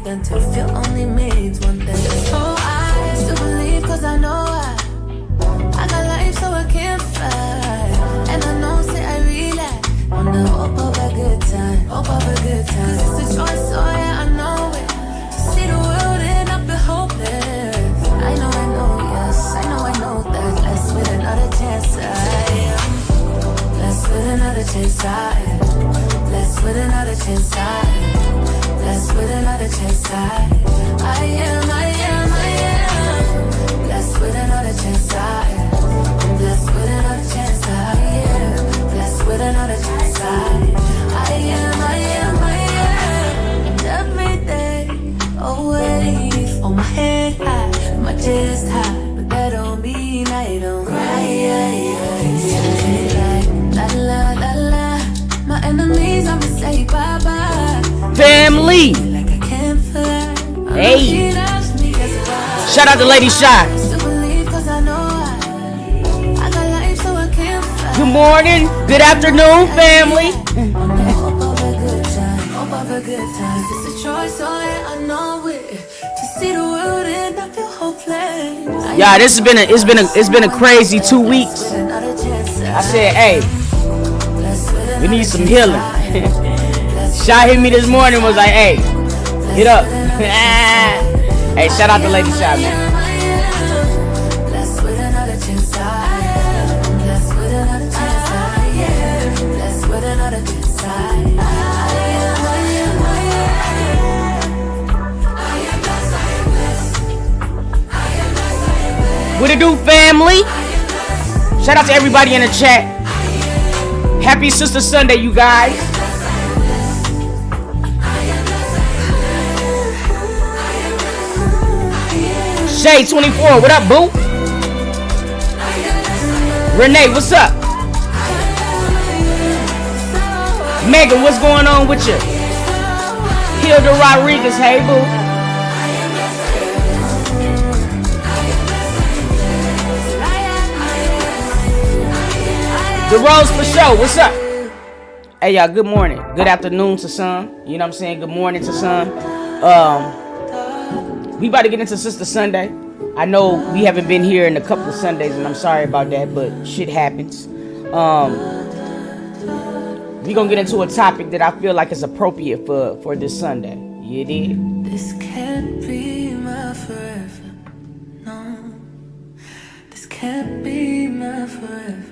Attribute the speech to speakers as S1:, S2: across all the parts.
S1: make until feel only means one thing. So I still believe cause I know I got life so I can't fight. And I know say I relax on the hope of a good time, hope of a good time. Cause it's a choice, so yeah, I know it. To see the world and not be hopeless. I know, yes, I know that. Blessed with another chance, I am. Blessed with another chance, I am. Blessed with another chance, I am. Blessed with another chance, I am. Blessed with another chance, I am. I'm blessed with another chance, I am. Blessed with another chance, I am. And every day, always on my head high, my chest high, but that don't mean I don't cry. La la la la, my enemies I'ma say bye bye.
S2: Family.
S1: Like I can't fly.
S2: Hey. Shout out to Lady Shy. Good morning, good afternoon, family. Yeah, this has been a crazy 2 weeks. I said, hey, we need some healing. Shy hit me this morning, was like, hey, get up. Hey, shout out to Lady Shy, man. What it do, family? Shout out to everybody in the chat. Happy Sister Sunday, you guys. Shay 24, what up, boo? Renee, what's up? Megan, what's going on with you? Hilda Rodriguez, hey, boo. The Rose for show, what's up? Hey, y'all, good morning. Good afternoon to some. You know what I'm saying? Good morning to some. We about to get into Sister Sunday. I know we haven't been here in a couple of Sundays, and I'm sorry about that, but shit happens. We gonna get into a topic that I feel like is appropriate for this Sunday. You did?
S1: This can't be my forever. No. This can't be my forever.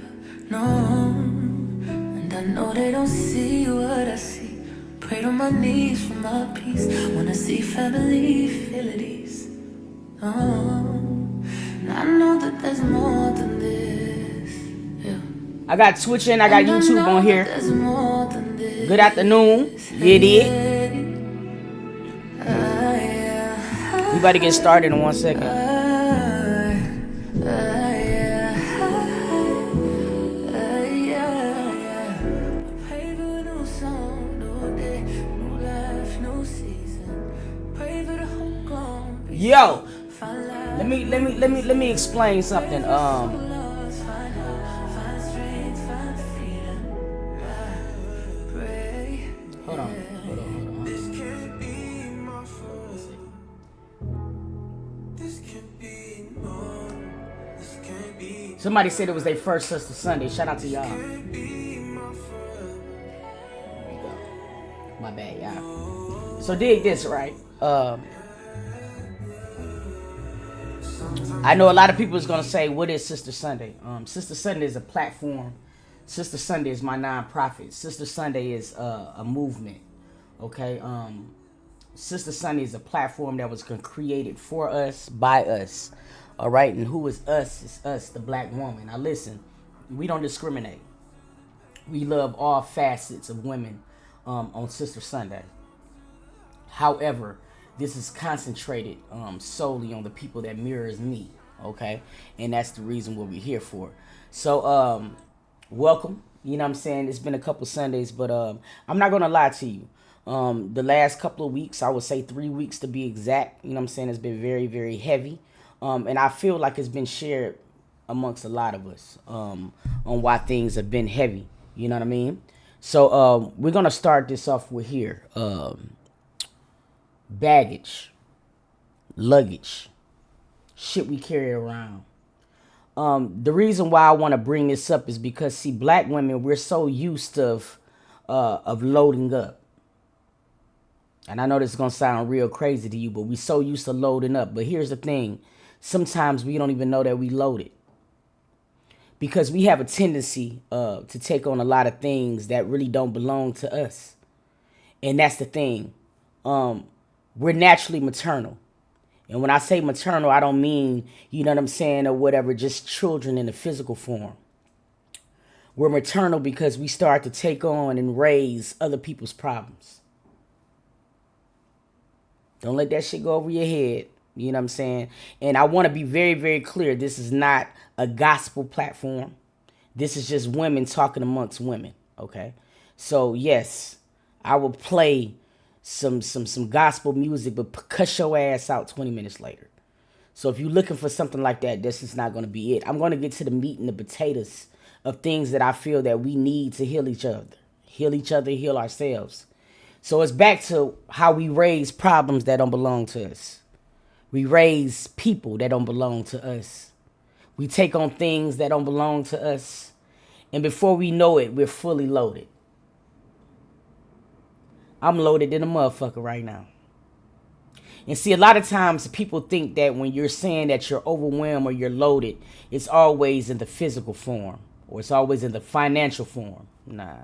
S1: No. And I know they don't see what I see. Prayed on my knees for my peace. Wanna see family feel at ease. Oh, and I know that there's more than this. Yeah.
S2: I got Twitch and I got YouTube on here. Good afternoon. You did? We about to get started in 1 second. Yo, let me explain something. Hold on. Somebody said it was their first Sister Sunday. Shout out to y'all. My bad, y'all. So dig this, right? I know a lot of people is going to say, what is Sister Sunday? Sister Sunday is a platform. Sister Sunday is my nonprofit. Sister Sunday is a movement. Okay? Sister Sunday is a platform that was created for us, by us. All right? And who is us? It's us, the black woman. Now listen, we don't discriminate. We love all facets of women on Sister Sunday. However, this is concentrated solely on the people that mirrors me, okay? And that's the reason what we're here for. So, welcome. You know what I'm saying? It's been a couple Sundays, but I'm not going to lie to you. The last couple of weeks, I would say 3 weeks to be exact, you know what I'm saying, it's been very, very heavy. And I feel like it's been shared amongst a lot of us on why things have been heavy. You know what I mean? So we're going to start this off with here. baggage, luggage, shit we carry around. The reason why I want to bring this up is because, see, black women, we're so used to of loading up. And I know this is going to sound real crazy to you, but we're so used to loading up. But here's the thing. Sometimes we don't even know that we loaded. Because we have a tendency to take on a lot of things that really don't belong to us. And that's the thing. We're naturally maternal. And when I say maternal, I don't mean, you know what I'm saying, or whatever, just children in the physical form. We're maternal because we start to take on and raise other people's problems. Don't let that shit go over your head. You know what I'm saying? And I want to be very, very clear. This is not a gospel platform. This is just women talking amongst women. Okay? So, yes, I will play some gospel music, but cuss your ass out 20 minutes later. So if you're looking for something like that, this is not going to be it. I'm going to get to the meat and the potatoes of things that I feel that we need to heal each other, heal ourselves. So it's back to how we raise problems that don't belong to us. We raise people that don't belong to us. We take on things that don't belong to us. And before we know it, we're fully loaded. I'm loaded in a motherfucker right now. And see, a lot of times people think that when you're saying that you're overwhelmed or you're loaded, it's always in the physical form or it's always in the financial form. Nah.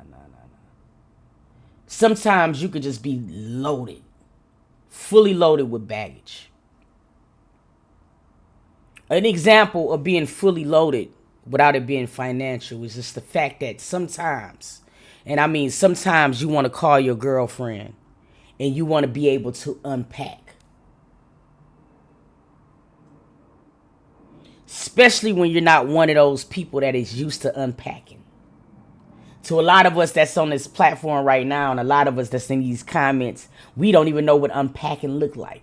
S2: Sometimes you could just be loaded, fully loaded with baggage. An example of being fully loaded without it being financial is just the fact that sometimes, and I mean sometimes, you want to call your girlfriend and you want to be able to unpack. Especially when you're not one of those people that is used to unpacking. To a lot of us that's on this platform right now and a lot of us that's in these comments, we don't even know what unpacking look like.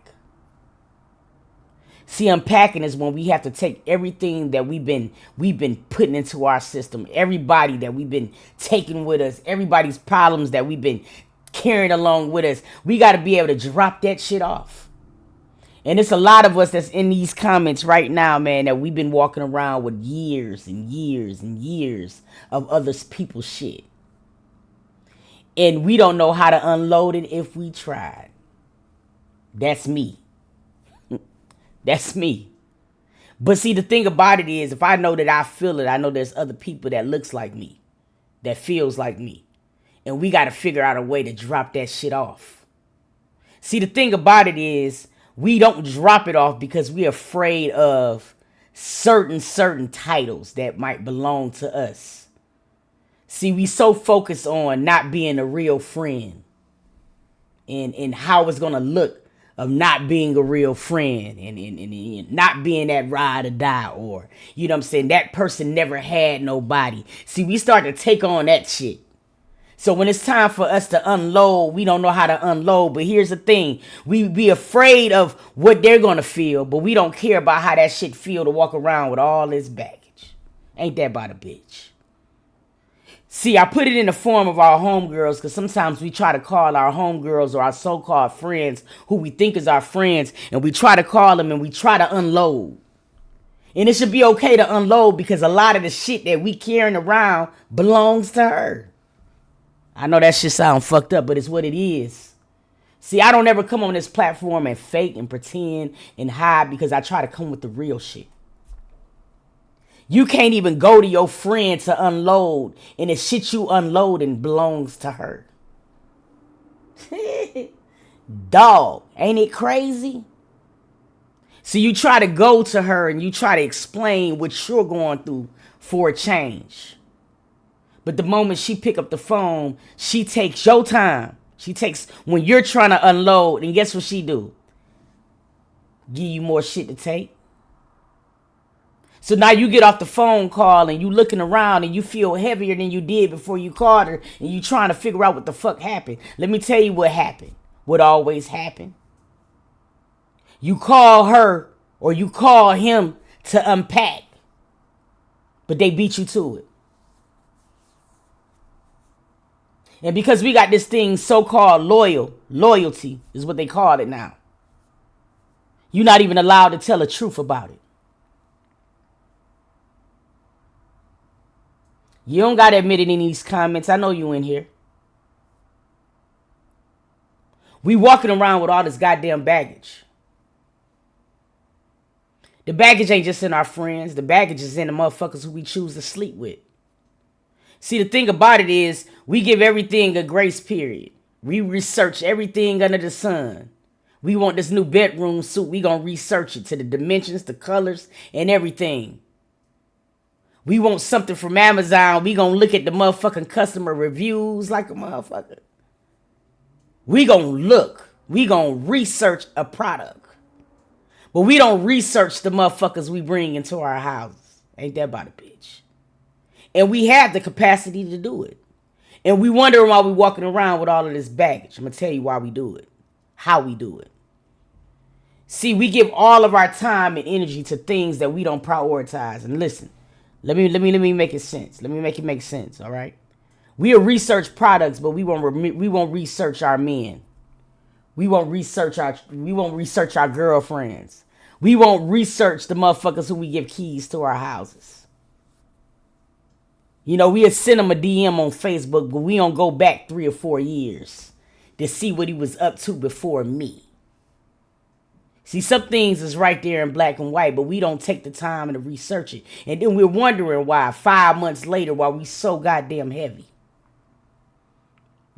S2: See, unpacking is when we have to take everything that we've been putting into our system, everybody that we've been taking with us, everybody's problems that we've been carrying along with us. We got to be able to drop that shit off. And it's a lot of us that's in these comments right now, man, that we've been walking around with years and years and years of other people's shit. And we don't know how to unload it if we tried. That's me. That's me. But see, the thing about it is, if I know that I feel it, I know there's other people that looks like me, that feels like me. And we got to figure out a way to drop that shit off. See, the thing about it is, we don't drop it off because we're afraid of certain titles that might belong to us. See, we so focused on not being a real friend and how it's going to look of not being a real friend and not being that ride or die, or, you know what I'm saying, that person never had nobody. See, we start to take on that shit. So when it's time for us to unload, we don't know how to unload. But here's the thing. We be afraid of what they're going to feel, but we don't care about how that shit feel to walk around with all this baggage. Ain't that about a bitch? See, I put it in the form of our homegirls because sometimes we try to call our homegirls or our so-called friends who we think is our friends, and we try to call them and we try to unload. And it should be okay to unload because a lot of the shit that we carrying around belongs to her. I know that shit sound fucked up, but it's what it is. See, I don't ever come on this platform and fake and pretend and hide because I try to come with the real shit. You can't even go to your friend to unload, and the shit you unloading belongs to her. Dog, ain't it crazy? So you try to go to her and you try to explain what you're going through for a change. But the moment she pick up the phone, she takes your time. She takes when you're trying to unload, and guess what she do? Give you more shit to take. So now you get off the phone call and you looking around and you feel heavier than you did before you called her, and you trying to figure out what the fuck happened. Let me tell you what happened. What always happened. You call her or you call him to unpack, but they beat you to it. And because we got this thing so-called loyal, Loyalty is what they call it now. You're not even allowed to tell the truth about it. You don't got to admit it in these comments. I know you in here. We walking around with all this goddamn baggage. The baggage ain't just in our friends. The baggage is in the motherfuckers who we choose to sleep with. See, the thing about it is we give everything a grace period. We research everything under the sun. We want this new bedroom suit. We gonna research it to the dimensions, the colors, and everything. We want something from Amazon. We gonna look at the motherfucking customer reviews like a motherfucker. We gonna look. We gonna research a product. But we don't research the motherfuckers we bring into our houses. Ain't that about a bitch? And we have the capacity to do it. And we wonder why we walking around with all of this baggage. I'm gonna tell you why we do it. How we do it. See, we give all of our time and energy to things that we don't prioritize. And listen, let me make it sense. Let me make it make sense, all right? We'll research products, but we won't research our men. We won't research our girlfriends. We won't research the motherfuckers who we give keys to our houses. You know, we'll send him a DM on Facebook, but we don't go back 3 or 4 years to see what he was up to before me. See, some things is right there in black and white, but we don't take the time to research it. And then we're wondering why 5 months later, why we so goddamn heavy.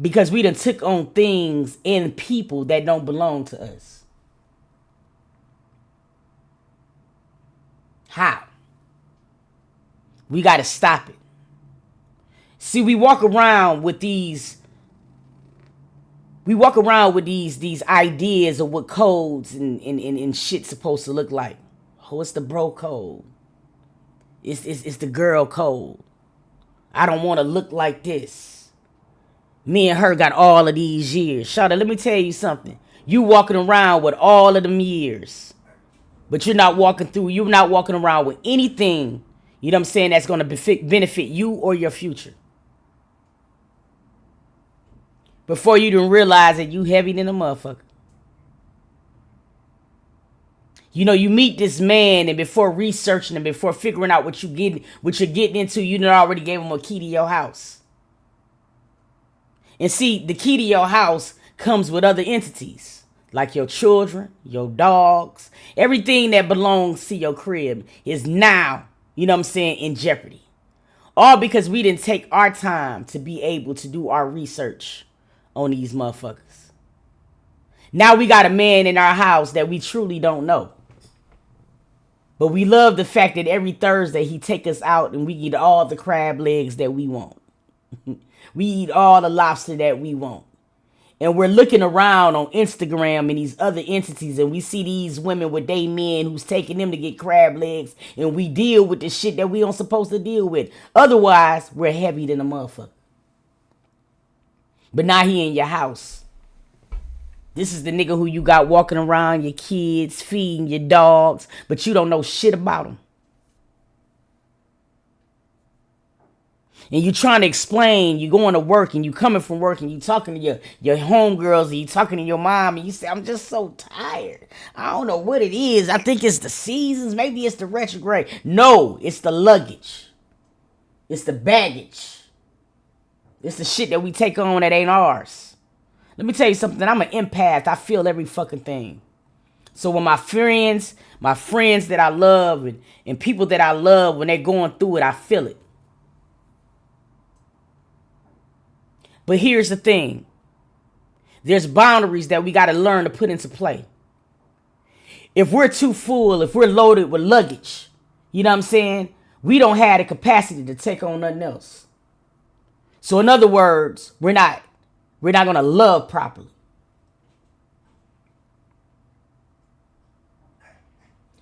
S2: Because we done took on things and people that don't belong to us. How? We got to stop it. See, we walk around with these ideas of what codes and shit's supposed to look like. Oh, it's the bro code. It's the girl code. I don't want to look like this. Me and her got all of these years. Shawty, let me tell you something. You walking around with all of them years. But you're not walking around with anything, you know what I'm saying, that's going to benefit you or your future. Before you didn't realize that you heavy than a motherfucker. You know, you meet this man, and before researching him, before figuring out what you're getting into, you done already gave him a key to your house. And see, the key to your house comes with other entities, like your children, your dogs. Everything that belongs to your crib is now, you know what I'm saying, in jeopardy. All because we didn't take our time to be able to do our research on these motherfuckers. Now we got a man in our house that we truly don't know. But we love the fact that every Thursday he take us out and we eat all the crab legs that we want. We eat all the lobster that we want. And we're looking around on Instagram and these other entities, and we see these women with they men who's taking them to get crab legs, and we deal with the shit that we don't supposed to deal with. Otherwise, we're heavy than a motherfucker. But now he in your house. This is the nigga who you got walking around your kids, feeding your dogs, but you don't know shit about them. And you trying to explain, you going to work and you coming from work and you talking to your homegirls and you talking to your mom and you say, I'm just so tired. I don't know what it is. I think it's the seasons. Maybe it's the retrograde. No, it's the luggage. It's the baggage. It's the shit that we take on that ain't ours. Let me tell you something. I'm an empath. I feel every fucking thing. So when my friends that I love and people that I love, when they're going through it, I feel it. But here's the thing. There's boundaries that we got to learn to put into play. If we're too full, if we're loaded with luggage, you know what I'm saying? We don't have the capacity to take on nothing else. So in other words, we're not going to love properly.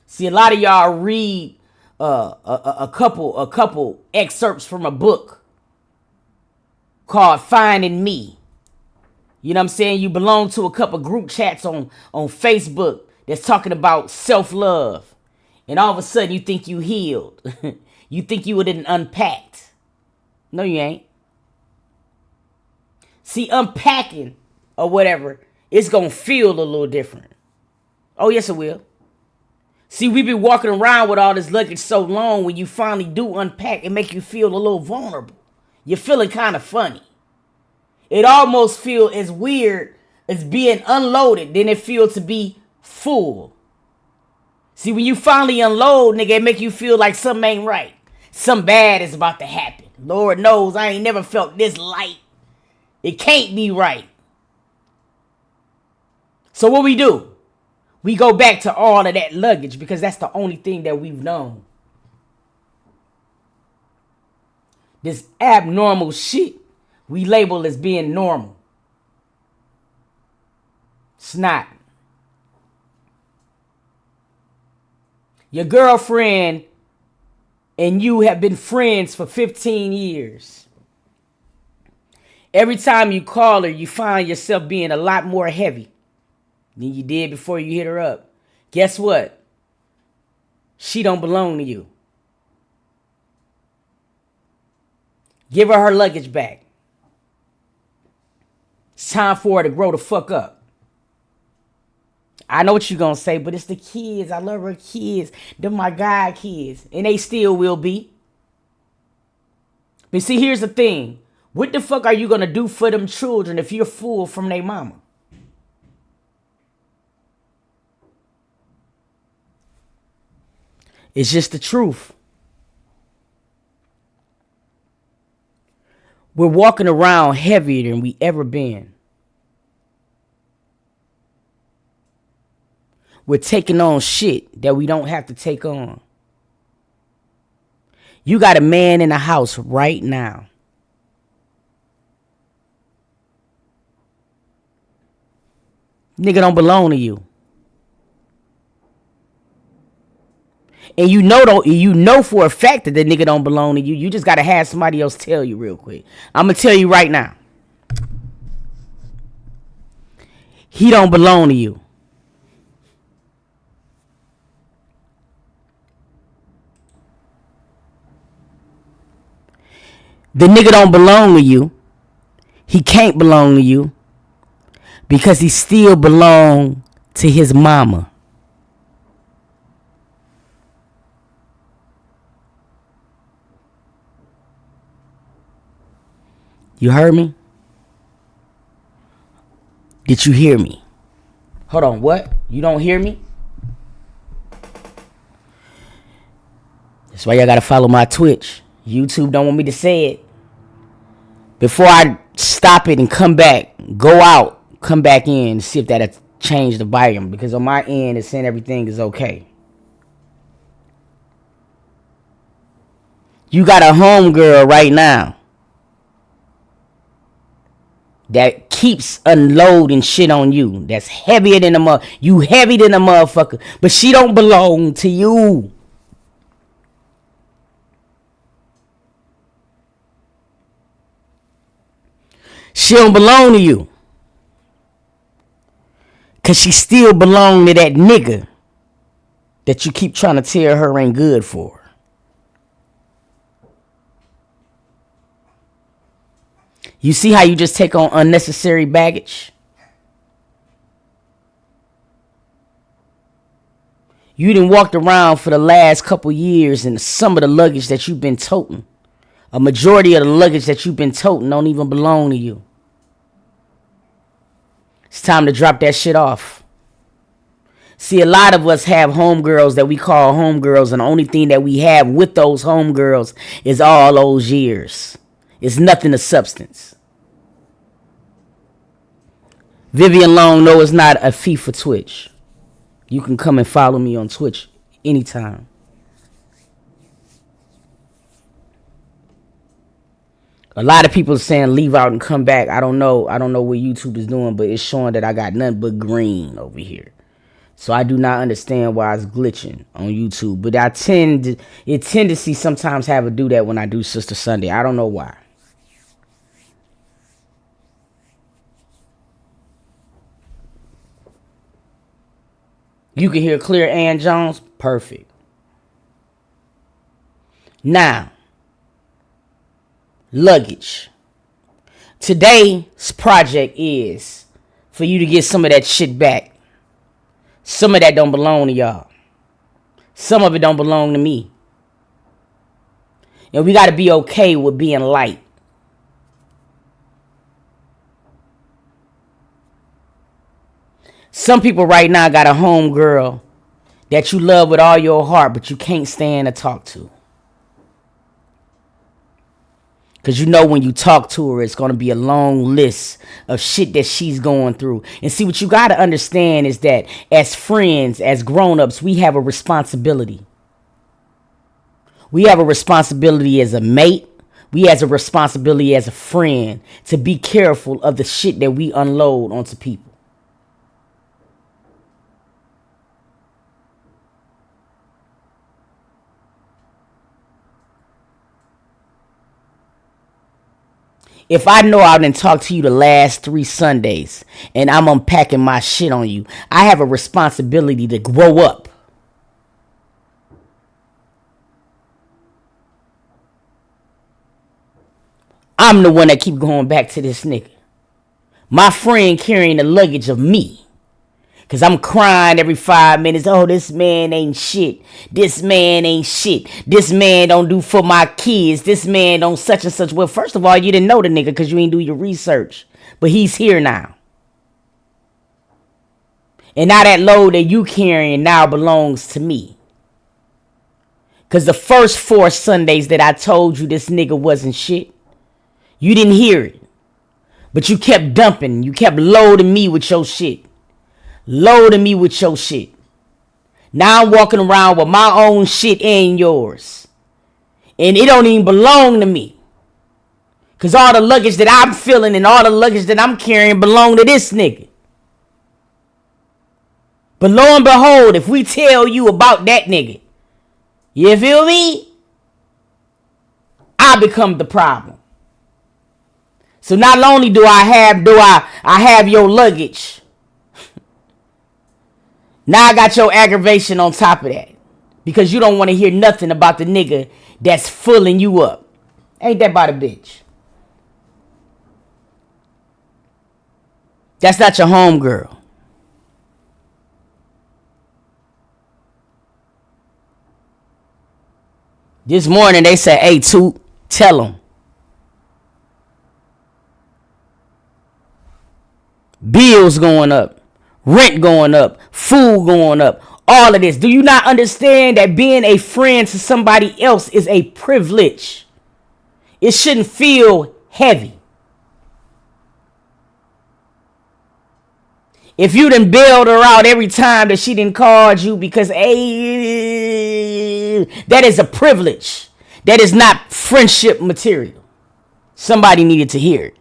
S2: See, a lot of y'all read a couple excerpts from a book called Finding Me. You know what I'm saying? You belong to a couple group chats on Facebook that's talking about self-love. And all of a sudden you think you healed. You think you didn't unpacked. No, you ain't. See, unpacking or whatever it's going to feel a little different. Oh, yes, it will. See, we been walking around with all this luggage so long, when you finally do unpack, it make you feel a little vulnerable. You're feeling kind of funny. It almost feel as weird as being unloaded than it feel to be full. See, when you finally unload, nigga, it make you feel like something ain't right. Something bad is about to happen. Lord knows I ain't never felt this light. It can't be right. So what we do? We go back to all of that luggage because that's the only thing that we've known. This abnormal shit we label as being normal. It's not. Your girlfriend and you have been friends for 15 years. Every time you call her, you find yourself being a lot more heavy than you did before you hit her up. Guess what? She don't belong to you. Give her luggage back. It's time for her to grow the fuck up. I know what you're going to say, but it's the kids. I love her kids. They're my God kids. And they still will be. But see, here's the thing. What the fuck are you going to do for them children if you're full from their mama? It's just the truth. We're walking around heavier than we ever been. We're taking on shit that we don't have to take on. You got a man in the house right now. Nigga don't belong to you. And you know for a fact that the nigga don't belong to you. You just gotta have somebody else tell you real quick. I'm gonna tell you right now. He don't belong to you. The nigga don't belong to you. He can't belong to you because he still belong to his mama. You heard me? Did you hear me? Hold on, what? You don't hear me? That's why y'all gotta follow my Twitch. YouTube don't want me to say it. Before I stop it and come back, go out, come back in, see if that'll change the volume. Because on my end, it's saying everything is okay. You got a homegirl right now that keeps unloading shit on you. That's heavier than a mother. You heavy than a motherfucker. But she don't belong to you. She don't belong to you. Cause she still belong to that nigga that you keep trying to tell her ain't good for her. You see how you just take on unnecessary baggage? You done walked around for the last couple years and some of the luggage that you've been toting, a majority of the luggage that you've been toting don't even belong to you. It's time to drop that shit off. See, a lot of us have homegirls that we call homegirls, and the only thing that we have with those homegirls is all those years. It's nothing of substance. Vivian Long, no, it's not a fee for Twitch. You can come and follow me on Twitch anytime. A lot of people are saying leave out and come back. I don't know what YouTube is doing, but it's showing that I got nothing but green over here. So I do not understand why it's glitching on YouTube. But tendency sometimes have to do that when I do Sister Sunday. I don't know why. You can hear clear, Ann Jones? Perfect. Now, luggage. Today's project is for you to get some of that shit back. Some of that don't belong to y'all. Some of it don't belong to me. And we got to be okay with being light. Some people right now got a home girl that you love with all your heart, but you can't stand to talk to. Because you know when you talk to her, it's going to be a long list of shit that she's going through. And see, what you got to understand is that as friends, as grown-ups, we have a responsibility. We have a responsibility as a mate. We have a responsibility as a friend to be careful of the shit that we unload onto people. If I know I didn't talk to you the last 3 Sundays and I'm unpacking my shit on you, I have a responsibility to grow up. I'm the one that keep going back to this nigga. My friend carrying the luggage of me. Because I'm crying every 5 minutes. Oh, this man ain't shit. This man ain't shit. This man don't do for my kids. This man don't such and such. Well, first of all, you didn't know the nigga because you ain't do your research. But he's here now. And now that load that you carrying now belongs to me. Because the first 4 Sundays that I told you this nigga wasn't shit, you didn't hear it. But you kept dumping. You kept loading me with your shit. Loading me with your shit. Now I'm walking around with my own shit and yours. And it don't even belong to me. Because all the luggage that I'm feeling and all the luggage that I'm carrying belong to this nigga. But lo and behold, if we tell you about that nigga, you feel me? I become the problem. So not only do I have your luggage, now I got your aggravation on top of that. Because you don't want to hear nothing about the nigga that's fooling you up. Ain't that about a bitch? That's not your homegirl. This morning they said, hey, Toot, tell him. Bills going up. Rent going up, food going up, all of this. Do you not understand that being a friend to somebody else is a privilege? It shouldn't feel heavy. If you done bailed her out every time that she done called you because, hey, that is a privilege. That is not friendship material. Somebody needed to hear it.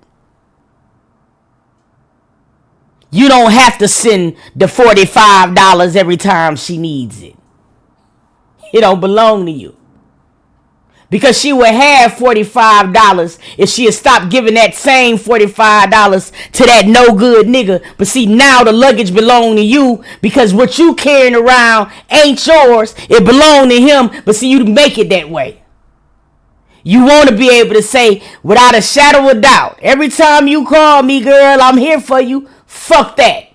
S2: You don't have to send the $45 every time she needs it. It don't belong to you. Because she would have $45 if she had stopped giving that same $45 to that no good nigga. But see, now the luggage belong to you because what you carrying around ain't yours. It belong to him. But see, you make it that way. You want to be able to say without a shadow of doubt, every time you call me, girl, I'm here for you. Fuck that.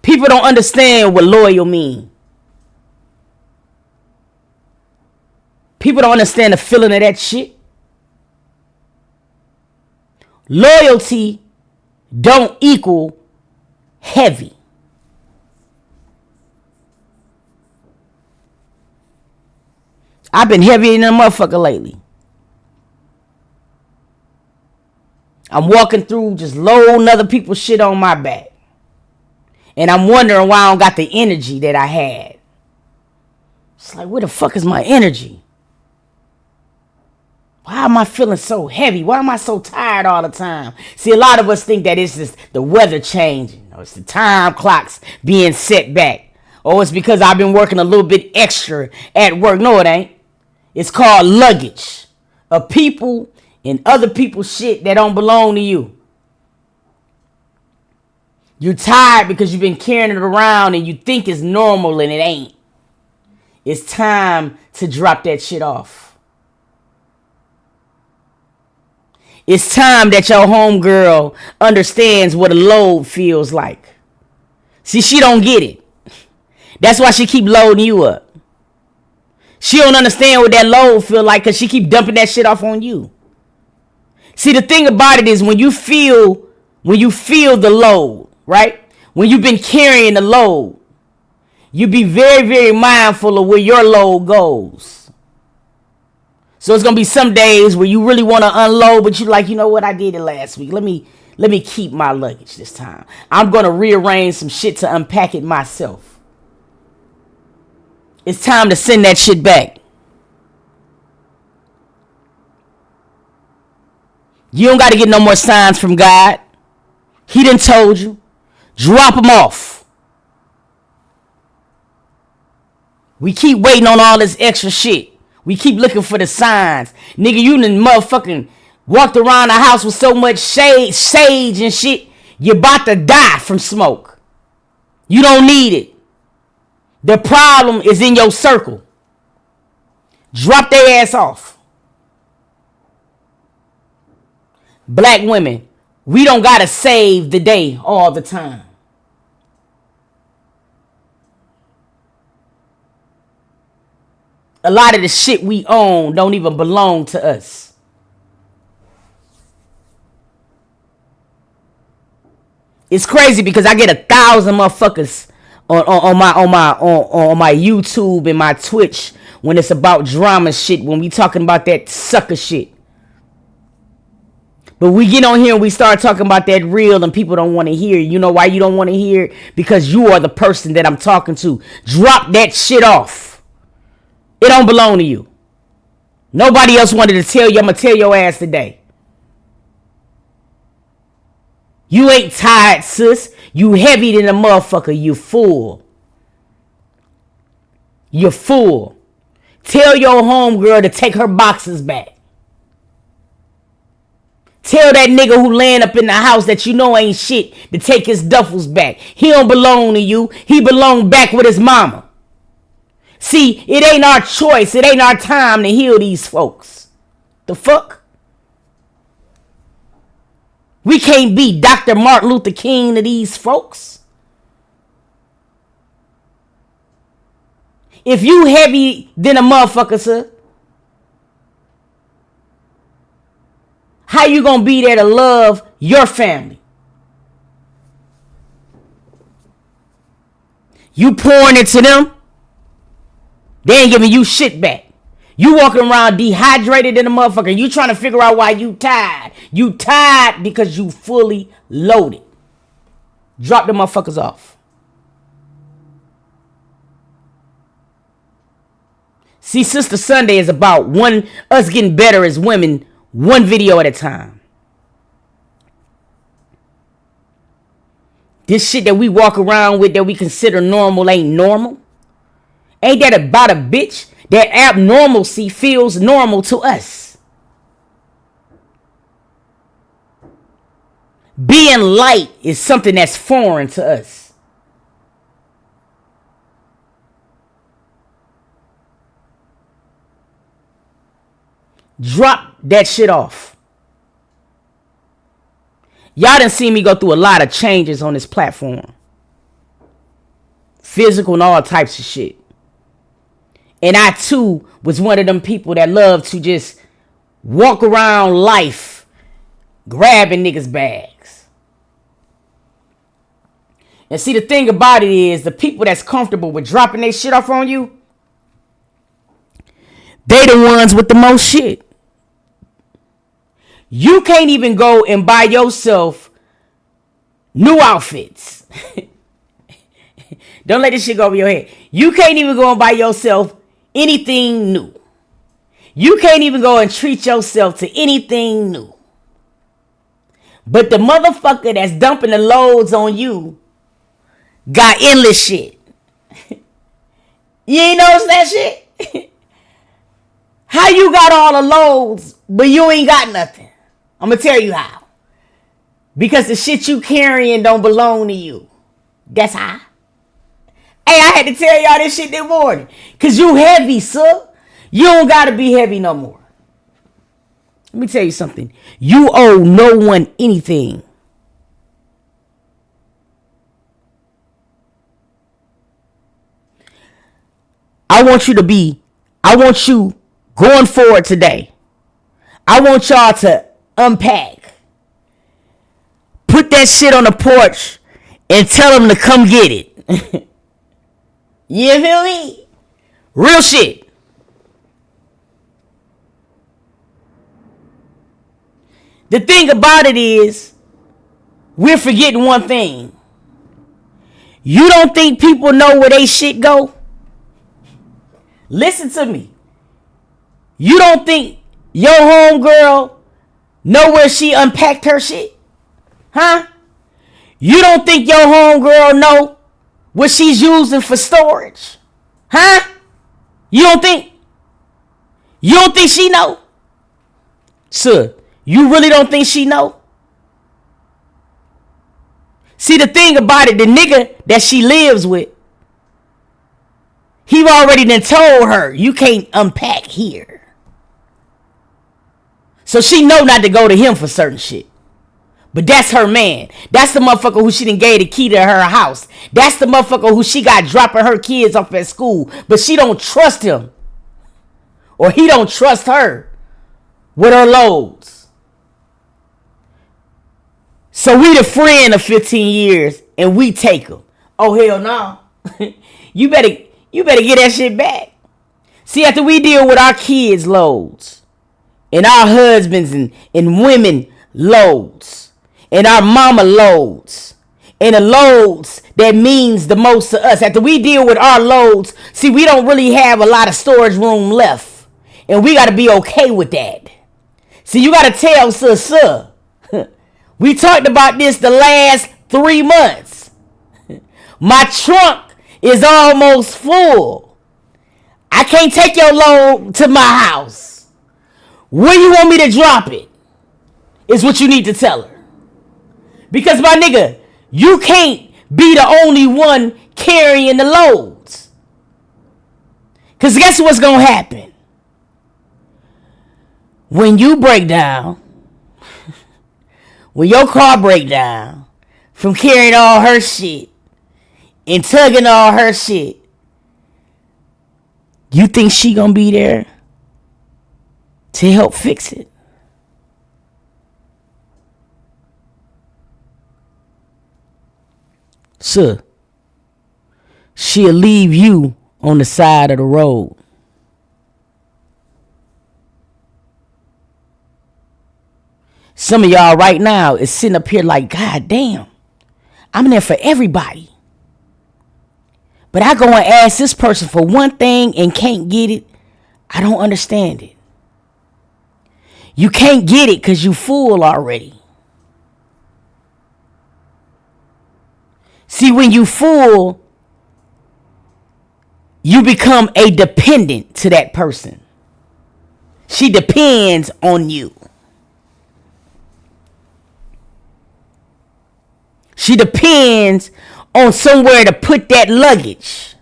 S2: People don't understand what loyal mean. People don't understand the feeling of that shit. Loyalty don't equal heavy. I've been heavier than a motherfucker lately. I'm walking through just loading other people's shit on my back. And I'm wondering why I don't got the energy that I had. It's like, where the fuck is my energy? Why am I feeling so heavy? Why am I so tired all the time? See, a lot of us think that it's just the weather changing. Or it's the time clocks being set back. Or it's because I've been working a little bit extra at work. No, it ain't. It's called luggage of people and other people's shit that don't belong to you. You're tired because you've been carrying it around and you think it's normal and it ain't. It's time to drop that shit off. It's time that your homegirl understands what a load feels like. See, she don't get it. That's why she keep loading you up. She don't understand what that load feel like because she keep dumping that shit off on you. See, the thing about it is when you feel the load, right? When you've been carrying the load, you be very, very mindful of where your load goes. So it's going to be some days where you really want to unload, but you're like, you know what? I did it last week. Let me keep my luggage this time. I'm going to rearrange some shit to unpack it myself. It's time to send that shit back. You don't got to get no more signs from God. He done told you. Drop them off. We keep waiting on all this extra shit. We keep looking for the signs. Nigga, you done motherfucking walked around the house with so much sage and shit. You're about to die from smoke. You don't need it. The problem is in your circle. Drop their ass off. Black women, we don't gotta save the day all the time. A lot of the shit we own don't even belong to us. It's crazy because I get 1,000 motherfuckers on my YouTube and my Twitch when it's about drama shit, when we talking about that sucker shit. But we get on here and we start talking about that real and people don't want to hear. You know why you don't want to hear it? Because you are the person that I'm talking to. Drop that shit off. It don't belong to you. Nobody else wanted to tell you. I'm going to tell your ass today. You ain't tired, sis. You heavy than a motherfucker. You fool. You're full. Tell your homegirl to take her boxes back. Tell that nigga who laying up in the house that you know ain't shit to take his duffels back. He don't belong to you. He belong back with his mama. See, it ain't our choice. It ain't our time to heal these folks. The fuck? We can't be Dr. Martin Luther King to these folks. If you heavy than a motherfucker, sir, how you gonna be there to love your family? You pouring into them, they ain't giving you shit back. You walking around dehydrated in a motherfucker. You trying to figure out why you tired. You tired because you fully loaded. Drop the motherfuckers off. See, Sister Sunday is about us getting better as women, one video at a time. This shit that we walk around with that we consider normal ain't normal. Ain't that about a bitch? That abnormalcy feels normal to us. Being light is something that's foreign to us. Drop that shit off. Y'all done seen me go through a lot of changes on this platform. Physical and all types of shit. And I too was one of them people that love to just walk around life grabbing niggas' bags. And see, the thing about it is the people that's comfortable with dropping their shit off on you, they the ones with the most shit. You can't even go and buy yourself new outfits. Don't let this shit go over your head. You can't even go and buy yourself anything new. You can't even go and treat yourself to anything new. But the motherfucker that's dumping the loads on you got endless shit. You ain't noticed that shit? How you got all the loads, but you ain't got nothing? I'm going to tell you how. Because the shit you carrying don't belong to you. That's how. Hey, I had to tell y'all this shit this morning. Because you heavy, sir. You don't got to be heavy no more. Let me tell you something. You owe no one anything. I want you going forward today. I want y'all to unpack. Put that shit on the porch and tell them to come get it. You feel me? Real shit. The thing about it is, we're forgetting one thing. You don't think people know where they shit go? Listen to me. You don't think your homegirl know where she unpacked her shit? Huh? You don't think your homegirl know what she's using for storage? Huh? You don't think she know? Sir, you really don't think she know? See, the thing about it, the nigga that she lives with, he already done told her, you can't unpack here. So she know not to go to him for certain shit. But that's her man. That's the motherfucker who she done gave the key to her house. That's the motherfucker who she got dropping her kids off at school. But she don't trust him. Or he don't trust her with her loads. So we the friend of 15 years and we take them. Oh, hell no. You better get that shit back. See, after we deal with our kids' loads, and our husbands and women loads, and our mama loads, and the loads that means the most to us, after we deal with our loads, see, we don't really have a lot of storage room left. And we got to be okay with that. See, you got to tell sir, we talked about this the last 3 months. My trunk is almost full. I can't take your load to my house. Where you want me to drop it is what you need to tell her. Because my nigga, you can't be the only one carrying the loads. Because guess what's going to happen? When you break down, when your car break down from carrying all her shit and tugging all her shit, you think she gonna be there to help fix it? Sir, she'll leave you on the side of the road. Some of y'all right now is sitting up here like, God damn, I'm there for everybody. But I go and ask this person for one thing and can't get it. I don't understand it. You can't get it because you full already. See, when you full, you become a dependent to that person. She depends on you. She depends on somewhere to put that luggage.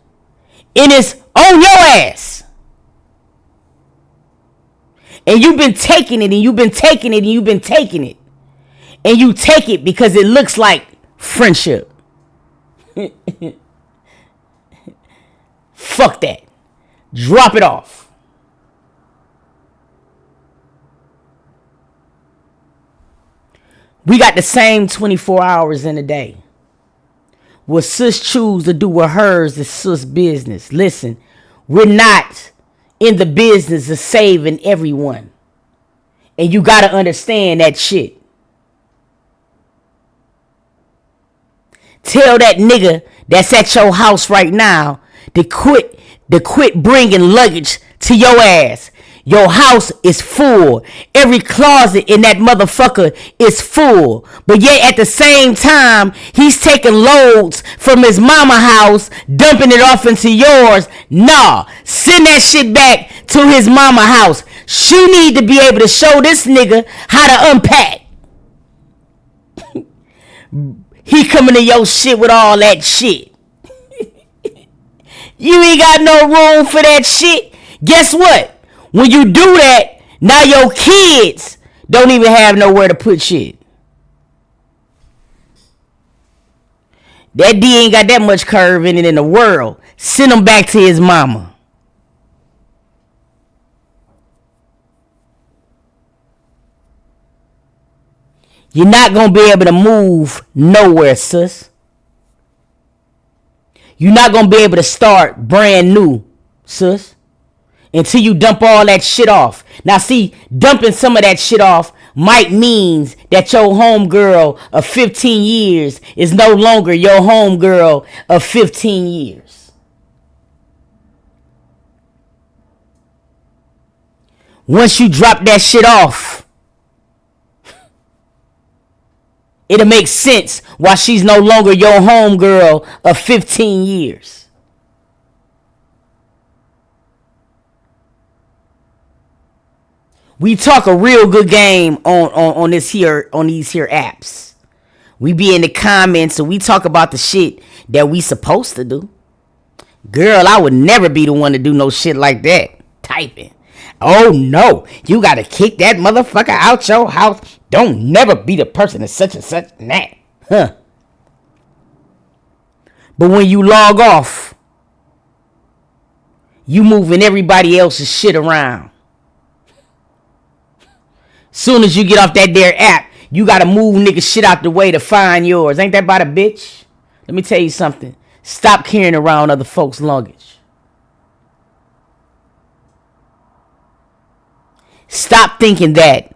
S2: And it's on your ass. And you've been taking it and you've been taking it and you've been taking it. And you take it because it looks like friendship. Fuck that. Drop it off. We got the same 24 hours in a day. What sis choose to do with hers is sis business. Listen, we're not in the business of saving everyone. And you got to understand that shit. Tell that nigga that's at your house right now to quit bringing luggage to your ass. Your house is full. Every closet in that motherfucker is full. But yet at the same time, he's taking loads from his mama house, dumping it off into yours. Nah, send that shit back to his mama house. She need to be able to show this nigga how to unpack. He coming to your shit with all that shit. You ain't got no room for that shit. Guess what? When you do that, now your kids don't even have nowhere to put shit. That D ain't got that much curve in it in the world. Send him back to his mama. You're not going to be able to move nowhere, sis. You're not going to be able to start brand new, sis, until you dump all that shit off. Now, see, dumping some of that shit off might means that your homegirl of 15 years is no longer your homegirl of 15 years. Once you drop that shit off, it'll make sense why she's no longer your homegirl of 15 years. We talk a real good game on these here apps. We be in the comments and we talk about the shit that we supposed to do. Girl, I would never be the one to do no shit like that. Typing. Oh no, you gotta kick that motherfucker out your house. Don't never be the person that's such and such and that. Huh. But when you log off, you moving everybody else's shit around. Soon as you get off that there app, you gotta move nigga shit out the way to find yours. Ain't that about a bitch? Let me tell you something. Stop carrying around other folks' luggage. Stop thinking that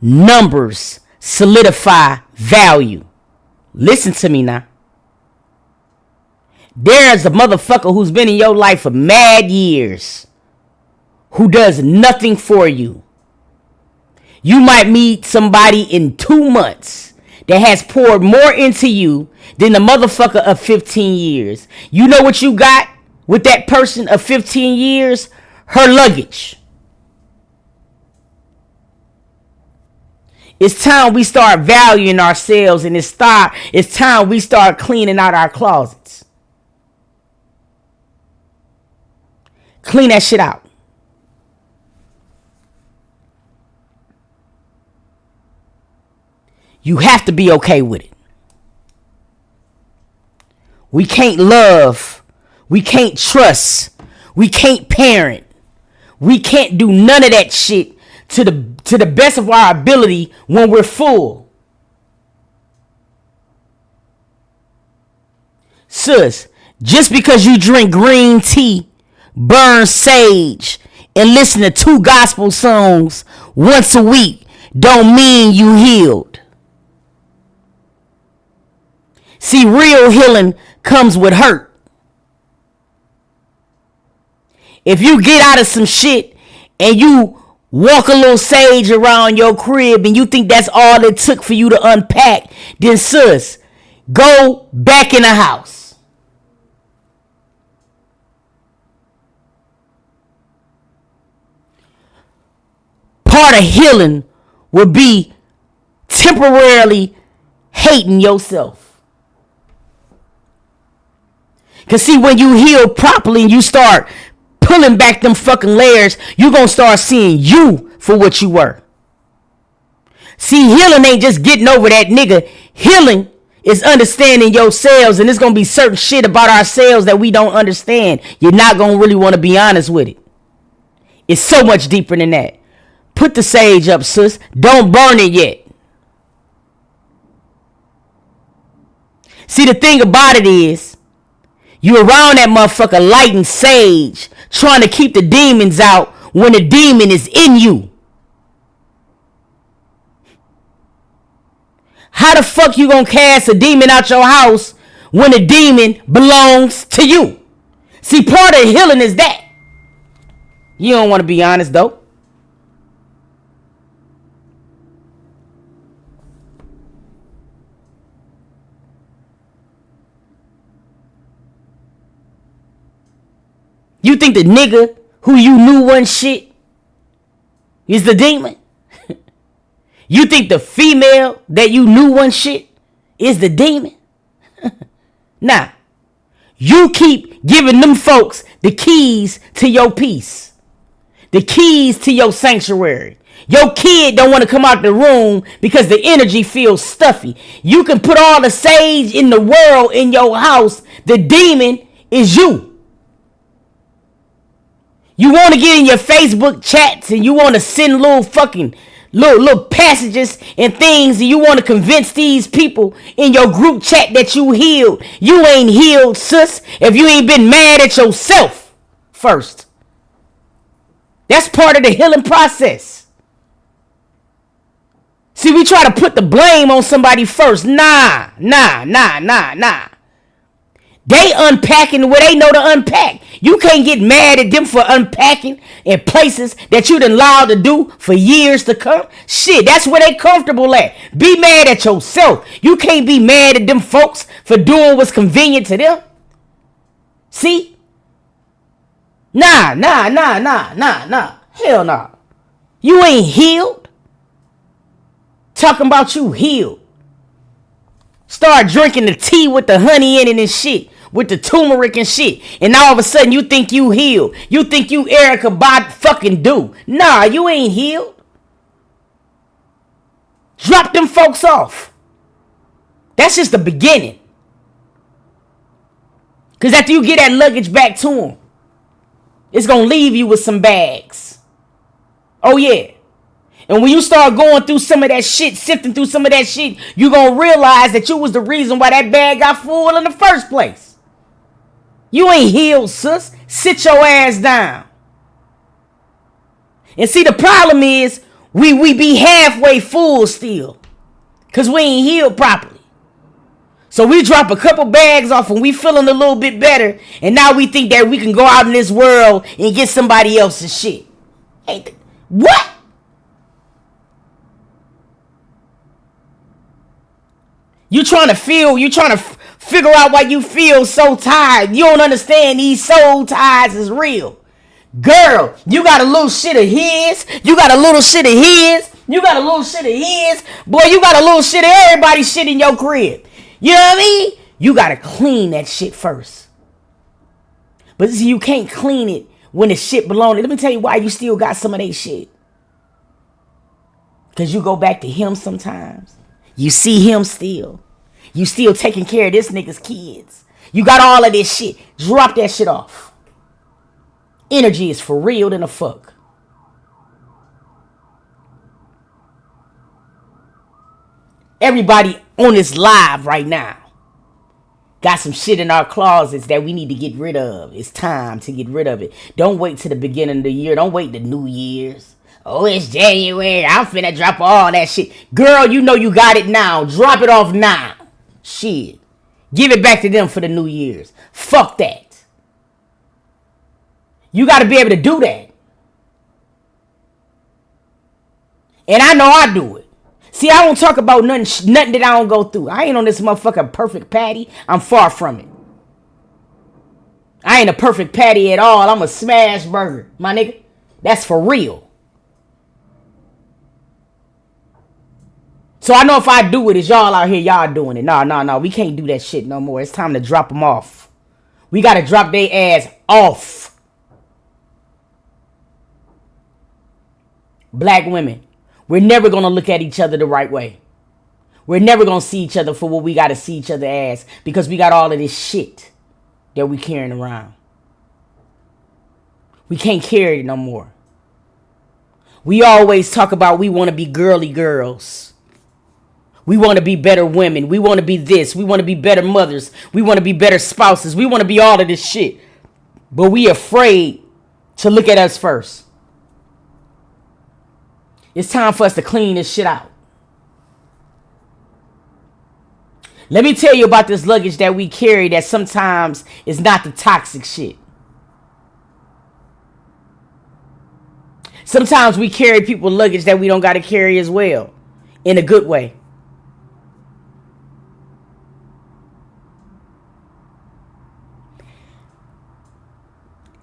S2: numbers solidify value. Listen to me now. There's a motherfucker who's been in your life for mad years who does nothing for you. You might meet somebody in 2 months that has poured more into you than the motherfucker of 15 years. You know what you got with that person of 15 years? Her luggage. It's time we start valuing ourselves, and it's time we start cleaning out our closets. Clean that shit out. You have to be okay with it. We can't love. We can't trust. We can't parent. We can't do none of that shit to the best of our ability when we're full. Sis, just because you drink green tea, burn sage, and listen to 2 gospel songs once a week don't mean you healed. See, real healing comes with hurt. If you get out of some shit and you walk a little sage around your crib and you think that's all it took for you to unpack, then sis, go back in the house. Part of healing will be temporarily hating yourself. Because see, when you heal properly and you start pulling back them fucking layers, you're going to start seeing you for what you were. See, healing ain't just getting over that nigga. Healing is understanding yourselves, and there's going to be certain shit about ourselves that we don't understand. You're not going to really want to be honest with it. It's so much deeper than that. Put the sage up, sis. Don't burn it yet. See, the thing about it is, you around that motherfucker lighting sage, trying to keep the demons out when the demon is in you. How the fuck you gonna cast a demon out your house when the demon belongs to you? See, part of healing is that. You don't want to be honest though. You think the nigga who you knew wasn't shit is the demon? You think the female that you knew wasn't shit is the demon? Nah. You keep giving them folks the keys to your peace, the keys to your sanctuary. Your kid don't want to come out the room because the energy feels stuffy. You can put all the sage in the world in your house. The demon is you. You want to get in your Facebook chats and you want to send little passages and things, and you want to convince these people in your group chat that you healed. You ain't healed, sis, if you ain't been mad at yourself first. That's part of the healing process. See, we try to put the blame on somebody first. Nah. They unpacking where they know to unpack. You can't get mad at them for unpacking in places that you done allowed to do for years to come. Shit, that's where they comfortable at. Be mad at yourself. You can't be mad at them folks for doing what's convenient to them. See? Nah. Hell nah. You ain't healed. Talking about you healed. Start drinking the tea with the honey in it and shit. With the turmeric and shit. And all of a sudden you think you healed. You think you Erykah Badu fucking do. Nah, you ain't healed. Drop them folks off. That's just the beginning. Because after you get that luggage back to them, it's going to leave you with some bags. Oh yeah. And when you start going through some of that shit, sifting through some of that shit, you're going to realize that you was the reason why that bag got full in the first place. You ain't healed, sis. Sit your ass down. And see, the problem is we be halfway full still. Because we ain't healed properly. So we drop a couple bags off and we feeling a little bit better. And now we think that we can go out in this world and get somebody else's shit. What? You trying to figure out why you feel so tired. You don't understand these soul ties is real. Girl, you got a little shit of his. You got a little shit of his. You got a little shit of his. Boy, you got a little shit of everybody's shit in your crib. You know what I mean? You got to clean that shit first. But see, you can't clean it when the shit belongs. Let me tell you why you still got some of that shit. Because you go back to him sometimes. You see him still. You still taking care of this nigga's kids. You got all of this shit. Drop that shit off. Energy is for real than a fuck. Everybody on this live right now got some shit in our closets that we need to get rid of. It's time to get rid of it. Don't wait till the beginning of the year. Don't wait to New Year's. Oh, it's January. I'm finna drop all that shit. Girl, you know you got it now. Drop it off now. Shit. Give it back to them for the New Year's. Fuck that. You got to be able to do that. And I know I do it. See, I don't talk about nothing that I don't go through. I ain't on this motherfucking perfect patty. I'm far from it. I ain't a perfect patty at all. I'm a smash burger, my nigga. That's for real. So I know if I do it, it's y'all out here, y'all doing it. No. We can't do that shit no more. It's time to drop them off. We got to drop their ass off. Black women, we're never going to look at each other the right way. We're never going to see each other for what we got to see each other as. Because we got all of this shit that we carrying around. We can't carry it no more. We always talk about we want to be girly girls. We want to be better women. We want to be this. We want to be better mothers. We want to be better spouses. We want to be all of this shit. But we afraid to look at us first. It's time for us to clean this shit out. Let me tell you about this luggage that we carry that sometimes is not the toxic shit. Sometimes we carry people luggage that we don't got to carry as well. In a good way.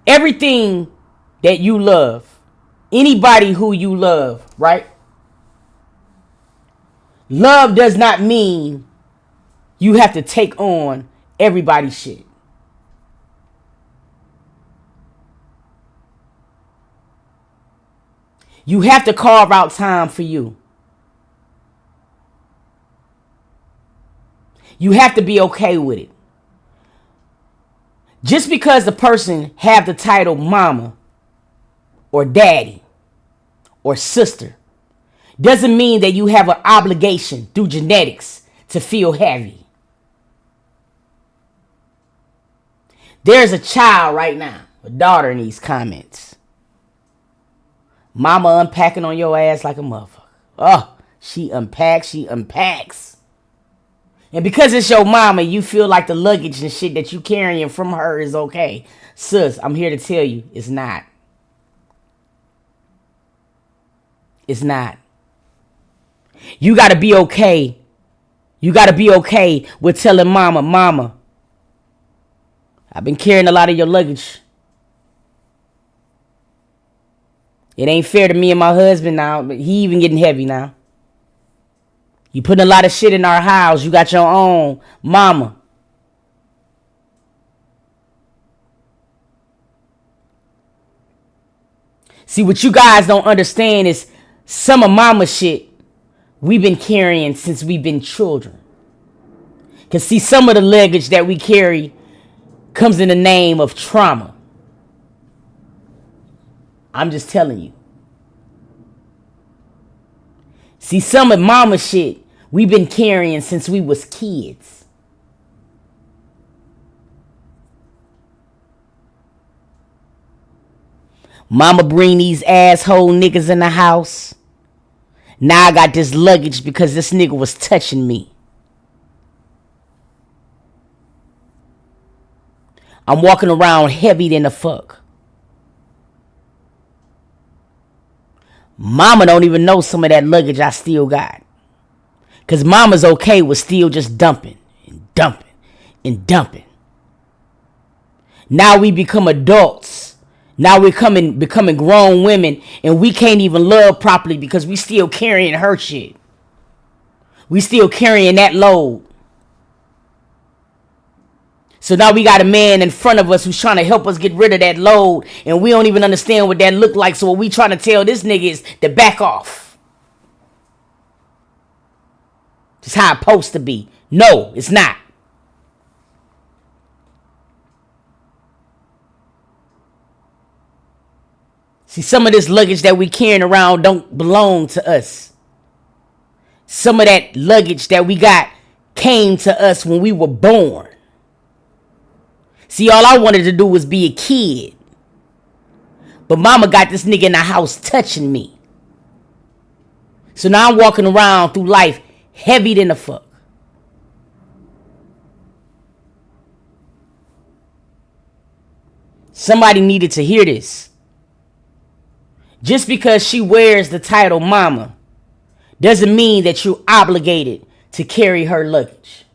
S2: Everything that you love, anybody who you love, right? Love does not mean you have to take on everybody's shit. You have to carve out time for you. You have to be okay with it. Just because the person have the title mama or daddy or sister doesn't mean that you have an obligation through genetics to feel heavy. There's a child right now, a daughter in these comments. Mama unpacking on your ass like a motherfucker. Oh, she unpacks. And because it's your mama, you feel like the luggage and shit that you carrying from her is okay. Sis, I'm here to tell you, it's not. It's not. You got to be okay. You got to be okay with telling mama, I've been carrying a lot of your luggage. It ain't fair to me and my husband now, but he even getting heavy now. You putting a lot of shit in our house. You got your own mama. See, what you guys don't understand is some of mama shit we've been carrying since we've been children. Because see, some of the luggage that we carry comes in the name of trauma. I'm just telling you. See, some of mama shit we've been carrying since we was kids. Mama bring these asshole niggas in the house. Now I got this luggage because this nigga was touching me. I'm walking around heavy than the fuck. Mama don't even know some of that luggage I still got. Because mama's okay with still just dumping and dumping and dumping. Now we become adults. Now we're becoming grown women and we can't even love properly because we still carrying her shit. We still carrying that load. So now we got a man in front of us who's trying to help us get rid of that load. And we don't even understand what that look like. So what we trying to tell this nigga is to back off. It's how it's supposed to be. No, it's not. See, some of this luggage that we carrying around don't belong to us. Some of that luggage that we got came to us when we were born. See, all I wanted to do was be a kid. But mama got this nigga in the house touching me. So now I'm walking around through life heavy than the fuck. Somebody needed to hear this. Just because she wears the title mama doesn't mean that you're obligated to carry her luggage.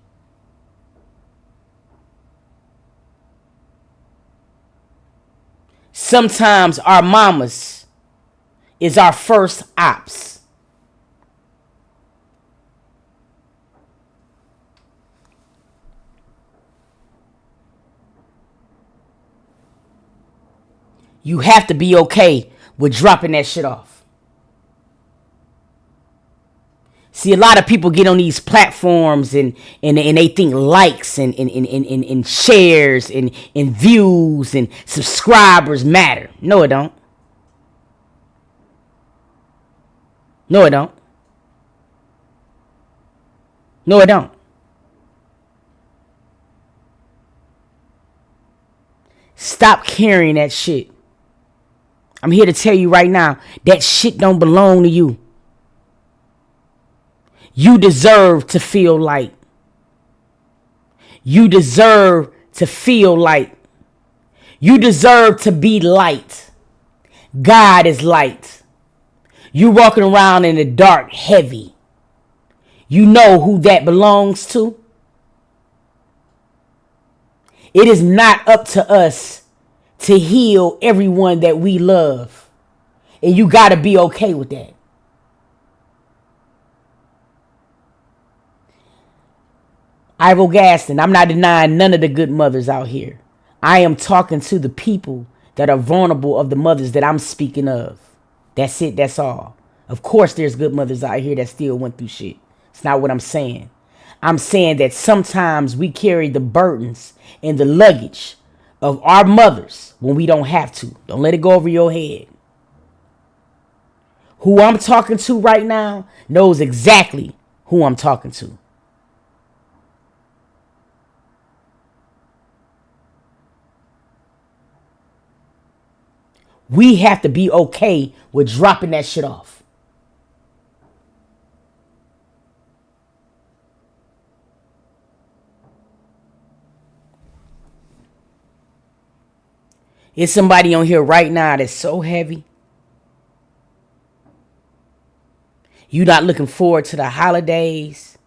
S2: Sometimes our mamas is our first ops. You have to be okay with dropping that shit off. See, a lot of people get on these platforms and they think likes and shares and views and subscribers matter. No, it don't. No, it don't. No, it don't. Stop carrying that shit. I'm here to tell you right now, that shit don't belong to you. You deserve to feel light. You deserve to feel light. You deserve to be light. God is light. You walking around in the dark heavy. You know who that belongs to? It is not up to us to heal everyone that we love. And you got to be okay with that. Ivo Gaston, I'm not denying none of the good mothers out here. I am talking to the people that are vulnerable of the mothers that I'm speaking of. That's it. That's all. Of course, there's good mothers out here that still went through shit. It's not what I'm saying. I'm saying that sometimes we carry the burdens and the luggage of our mothers when we don't have to. Don't let it go over your head. Who I'm talking to right now knows exactly who I'm talking to. We have to be okay with dropping that shit off. Is somebody on here right now that's so heavy? You not looking forward to the holidays?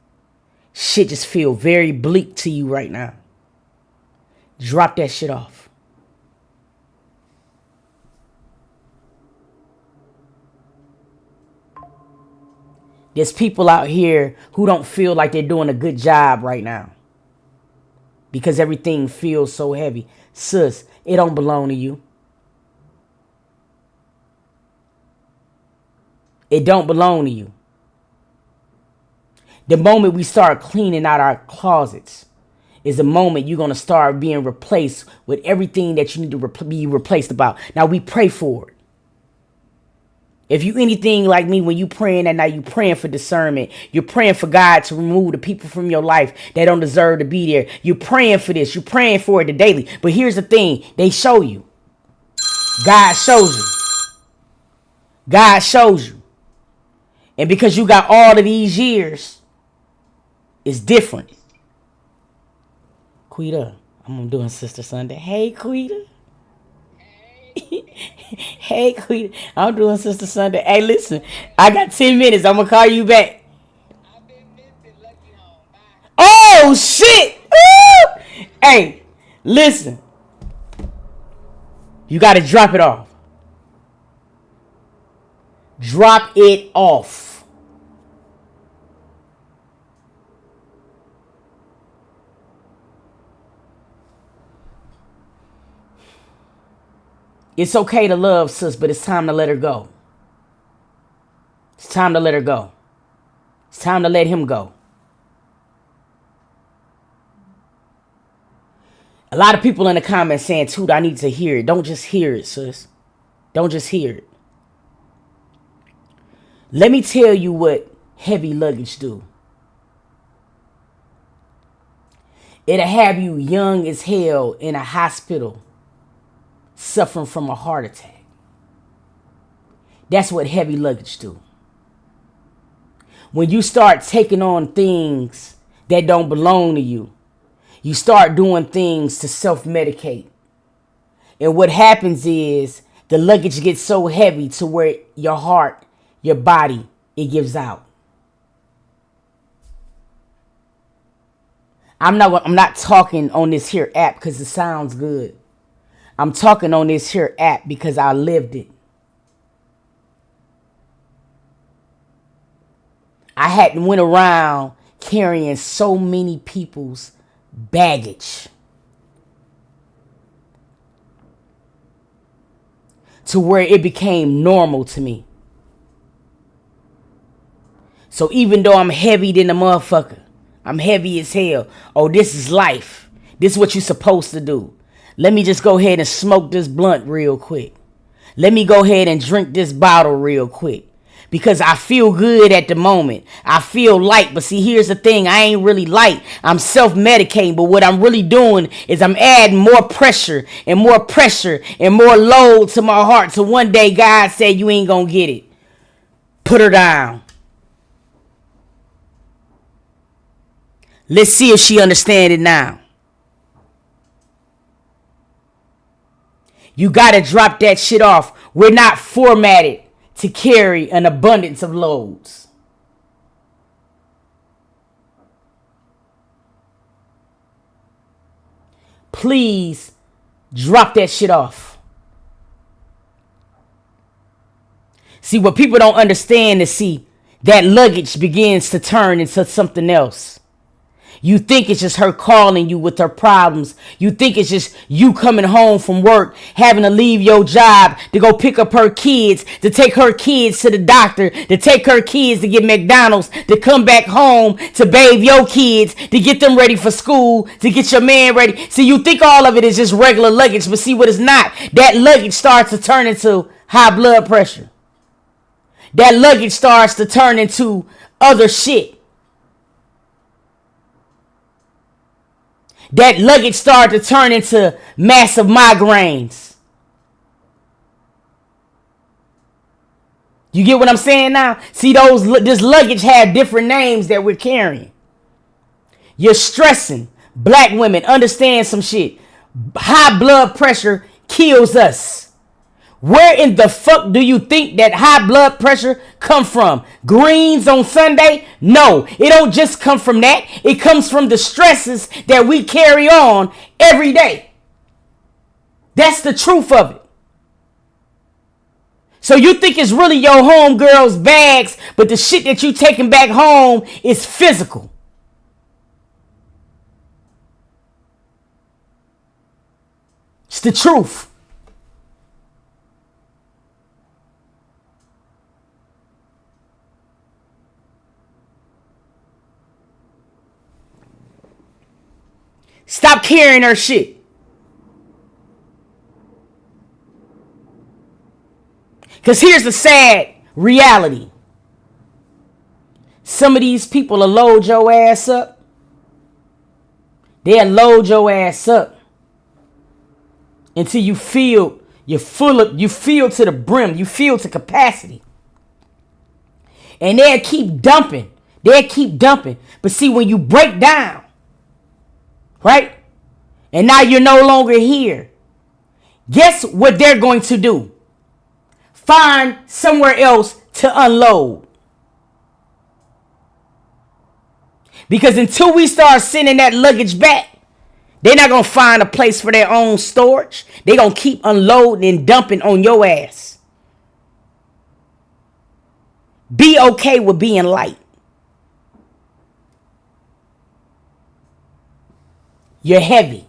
S2: Shit just feel very bleak to you right now. Drop that shit off. There's people out here who don't feel like they're doing a good job right now because everything feels so heavy. Sis, it don't belong to you. It don't belong to you. The moment we start cleaning out our closets is the moment you're going to start being replaced with everything that you need to be replaced about. Now, we pray for it. If you anything like me, when you praying that night, you praying for discernment. You're praying for God to remove the people from your life that don't deserve to be there. You're praying for this. You're praying for it daily. But here's the thing. They show you. God shows you. God shows you. And because you got all of these years, it's different. Quita, I'm doing Sister Sunday. Hey, Quita. Hey, Quita. I'm doing Sister Sunday. Hey, listen. I got 10 minutes. I'm going to call you back.
S3: I've been missing Lucky Home. Bye.
S2: Oh, shit. Woo! Hey, listen. You got to drop it off. Drop it off. It's okay to love, sis, but it's time to let her go. It's time to let her go. It's time to let him go. A lot of people in the comments saying, Toot, I need to hear it. Don't just hear it, sis. Don't just hear it. Let me tell you what heavy luggage do. It'll have you young as hell in a hospital suffering from a heart attack. That's what heavy luggage do. When you start taking on things that don't belong to you, you start doing things to self-medicate. And what happens is the luggage gets so heavy to where your heart, your body, it gives out. I'm not talking on this here app because it sounds good. I'm talking on this here app because I lived it. I hadn't went around carrying so many people's baggage to where it became normal to me. So even though I'm heavy than a motherfucker, I'm heavy as hell. Oh, this is life. This is what you're supposed to do. Let me just go ahead and smoke this blunt real quick. Let me go ahead and drink this bottle real quick. Because I feel good at the moment. I feel light. But see, here's the thing. I ain't really light. I'm self-medicating. But what I'm really doing is I'm adding more pressure and more load to my heart. So one day God said, you ain't gonna get it. Put her down. Let's see if she understands it now. You got to drop that shit off. We're not formatted to carry an abundance of loads. Please drop that shit off. See, what people don't understand is, see, that luggage begins to turn into something else. You think it's just her calling you with her problems. You think it's just you coming home from work, having to leave your job to go pick up her kids, to take her kids to the doctor, to take her kids to get McDonald's, to come back home, to bathe your kids, to get them ready for school, to get your man ready. See, you think all of it is just regular luggage, but see what it's not. That luggage starts to turn into high blood pressure. That luggage starts to turn into other shit. That luggage started to turn into massive migraines. You get what I'm saying now? See, this luggage have different names that we're carrying. You're stressing. Black women, understand some shit. High blood pressure kills us. Where in the fuck do you think that high blood pressure come from? Greens on Sunday? No, it don't just come from that. It comes from the stresses that we carry on every day. That's the truth of it. So you think it's really your homegirl's bags, but the shit that you taking back home is physical. It's the truth. Stop carrying her shit. Because here's the sad reality. Some of these people will load your ass up. They'll load your ass up until you feel you're full of, you feel to the brim, you feel to capacity. And they'll keep dumping. They'll keep dumping. But see, when you break down, right? And now you're no longer here. Guess what they're going to do? Find somewhere else to unload. Because until we start sending that luggage back, they're not going to find a place for their own storage. They're going to keep unloading and dumping on your ass. Be okay with being light. You're heavy.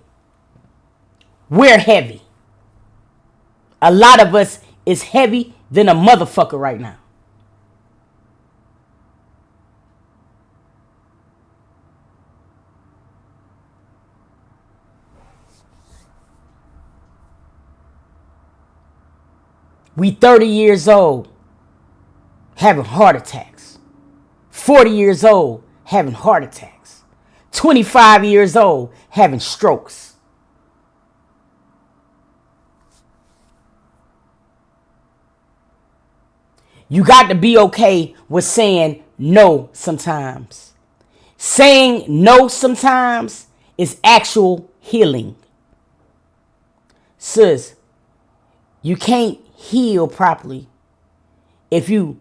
S2: We're heavy. A lot of us is heavy than a motherfucker right now. We 30 years old having heart attacks. 40 years old having heart attacks. 25 years old having strokes. You got to be okay with saying no sometimes. Saying no sometimes is actual healing. Sis, you can't heal properly if you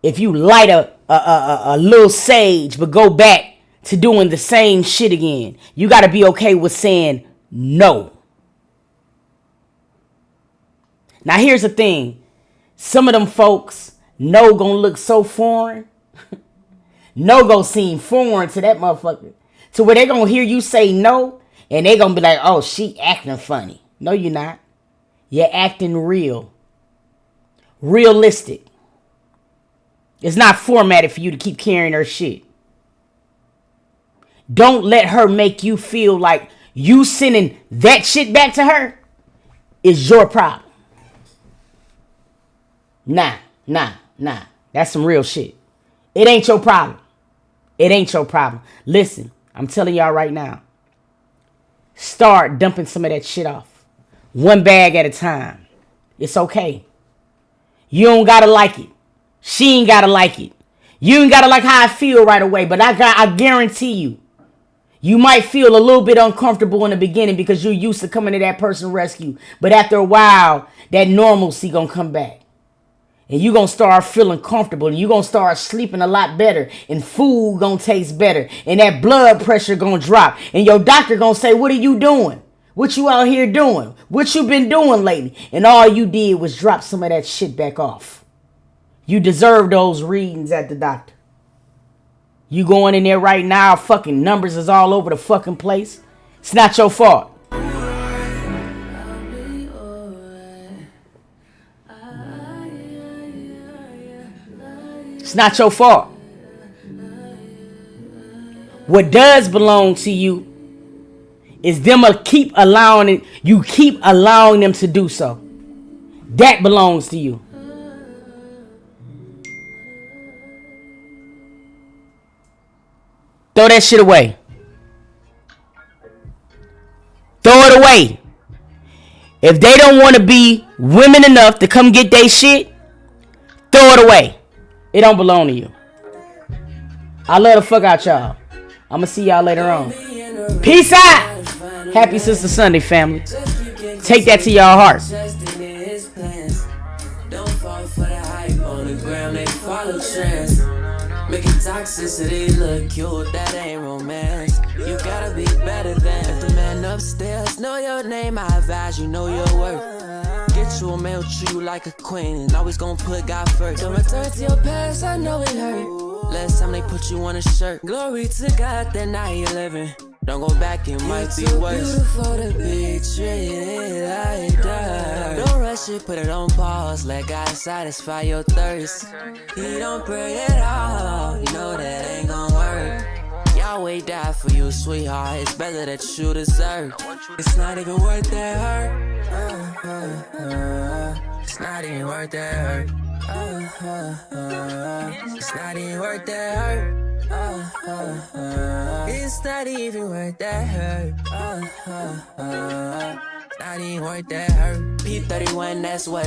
S2: light a little sage but go back to doing the same shit again. You got to be okay with saying no. Now here's the thing. Some of them folks, no gonna look so foreign. No gonna seem foreign to that motherfucker. To where they gonna hear you say no and they gonna be like, oh, she acting funny. No, you're not. You're acting real. Realistic. It's not formatted for you to keep carrying her shit. Don't let her make you feel like you sending that shit back to her is your problem. Nah. That's some real shit. It ain't your problem. It ain't your problem. Listen, I'm telling y'all right now. Start dumping some of that shit off. One bag at a time. It's okay. You don't gotta like it. She ain't gotta like it. You ain't gotta like how I feel right away, but I guarantee you, you might feel a little bit uncomfortable in the beginning because you're used to coming to that person's rescue. But after a while, that normalcy gonna come back. And you're going to start feeling comfortable. And you're going to start sleeping a lot better. And food going to taste better. And that blood pressure going to drop. And your doctor going to say, what are you doing? What you out here doing? What you been doing lately? And all you did was drop some of that shit back off. You deserve those readings at the doctor. You going in there right now, fucking numbers is all over the fucking place. It's not your fault.
S1: I'll be alright.
S2: It's not your fault. What does belong to you is them keep allowing it. You keep allowing them to do so. That belongs to you. Throw that shit away. Throw it away. If they don't want to be women enough to come get their shit, throw it away. It don't belong to you. I love the fuck out y'all. I'ma see y'all later on. Peace out. Happy Sister Sunday, family. Take that to y'all heart.
S4: Don't fall for the hype on the ground, they follow trends. Making toxicity look cute, that ain't romance. You gotta be better than if the man upstairs know your name, I advise you know your worth. Get you a man, treat you like a queen, and always gonna put God first. Don't return to your past, I know it hurt. Last time they put you on a shirt. Glory to God that now you're living. Don't go back, it might be worse. Beautiful to be treated like dirt. Don't rush it, put it on pause. Let God satisfy your thirst. He don't pray at all. You know that ain't gon' work. Yahweh died for you, sweetheart. It's better that you deserve. It's not even worth that hurt. It's not even worth that hurt. It's not even worth that hurt. It's not even worth that hurt. It's not even worth that hurt. P31, that's what.